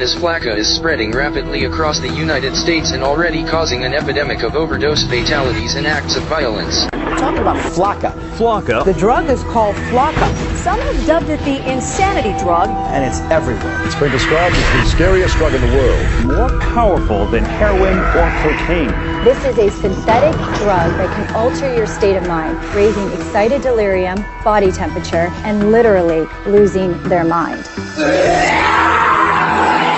known as Flakka is spreading rapidly across the United States and already causing an epidemic of overdose fatalities and acts of violence. We're talking about Flakka. Flakka? The drug is called Flakka. Some have dubbed it the insanity drug. And it's everywhere. It's been described as the scariest drug in the world. More powerful than heroin or cocaine. This is a synthetic drug that can alter your state of mind, raising excited delirium, body temperature, and literally losing their mind.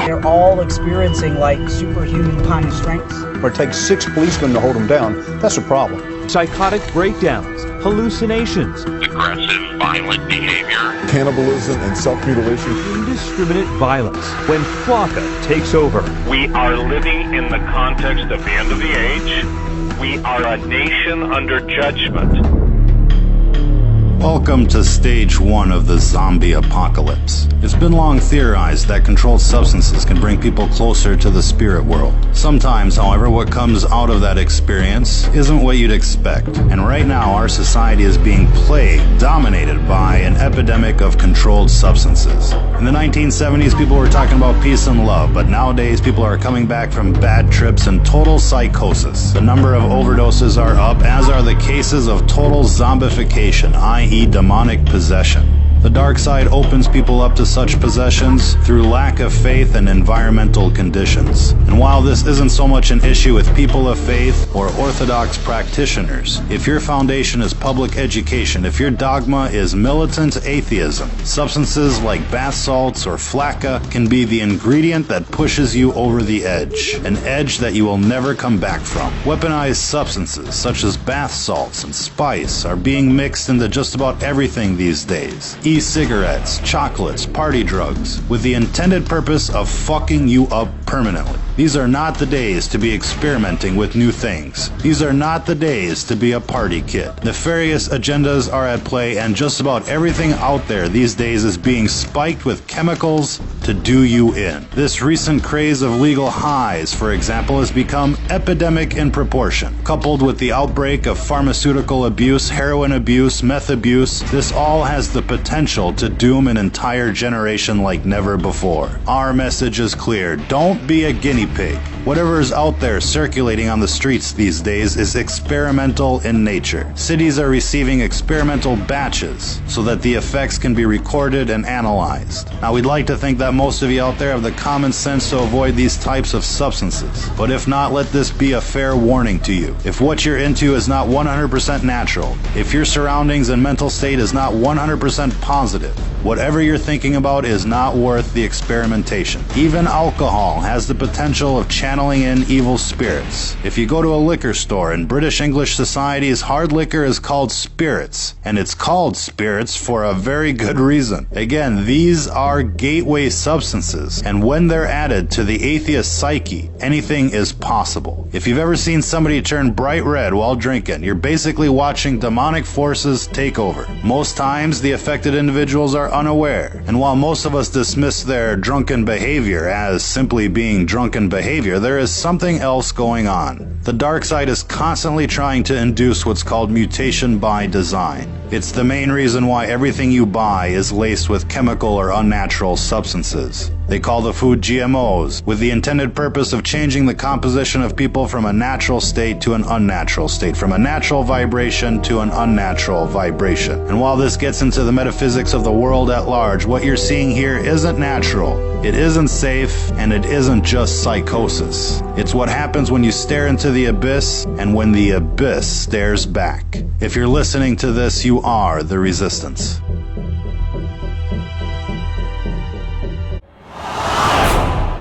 They're all experiencing like superhuman kind of strengths. Or it takes 6 policemen to hold them down. That's a problem. Psychotic breakdowns, hallucinations, aggressive, violent behavior, Cannibalism and self-mutilation. indiscriminate violence. When Flakka takes over, We are living in the context of the end of the age. We are a nation under judgment. Welcome to stage 1 of the zombie apocalypse. It's been long theorized that controlled substances can bring people closer to the spirit world. Sometimes, however, what comes out of that experience isn't what you'd expect. And right now, our society is being plagued, dominated by an epidemic of controlled substances. In the 1970s, people were talking about peace and love, but nowadays people are coming back from bad trips and total psychosis. The number of overdoses are up, as are the cases of total zombification, i.e. demonic possession. The dark side opens people up to such possessions through lack of faith and environmental conditions. And while this isn't so much an issue with people of faith or orthodox practitioners, if your foundation is public education, if your dogma is militant atheism, substances like bath salts or Flakka can be the ingredient that pushes you over the edge, an edge that you will never come back from. Weaponized substances such as bath salts and spice are being mixed into just about everything these days. E-cigarettes, chocolates, party drugs, with the intended purpose of fucking you up permanently. These are not the days to be experimenting with new things. These are not the days to be a party kid. Nefarious agendas are at play, and just about everything out there these days is being spiked with chemicals to do you in. This recent craze of legal highs, for example, has become epidemic in proportion. Coupled with the outbreak of pharmaceutical abuse, heroin abuse, meth abuse, this all has the potential to doom an entire generation like never before. Our message is clear. Don't be a guinea pig. Whatever is out there circulating on the streets these days is experimental in nature. Cities are receiving experimental batches so that the effects can be recorded and analyzed. Now, we'd like to think that most of you out there have the common sense to avoid these types of substances. But if not, let this be a fair warning to you. If what you're into is not 100% natural, if your surroundings and mental state is not 100% positive, whatever you're thinking about is not worth the experimentation. Even alcohol has the potential of channeling in evil spirits. If you go to a liquor store, in British English societies, hard liquor is called spirits, and it's called spirits for a very good reason. Again, these are gateway substances, and when they're added to the atheist psyche, anything is possible. If you've ever seen somebody turn bright red while drinking, you're basically watching demonic forces take over. Most times, the affected individuals are unaware, and while most of us dismiss their drunken behavior as simply being drunken behavior, there is something else going on. The dark side is constantly trying to induce what's called mutation by design. It's the main reason why everything you buy is laced with chemical or unnatural substances. They call the food GMOs, with the intended purpose of changing the composition of people from a natural state to an unnatural state, from a natural vibration to an unnatural vibration. And while this gets into the metaphysics of the world at large, what you're seeing here isn't natural, it isn't safe, and it isn't just psychosis. It's what happens when you stare into the abyss, and when the abyss stares back. If you're listening to this, you are the resistance.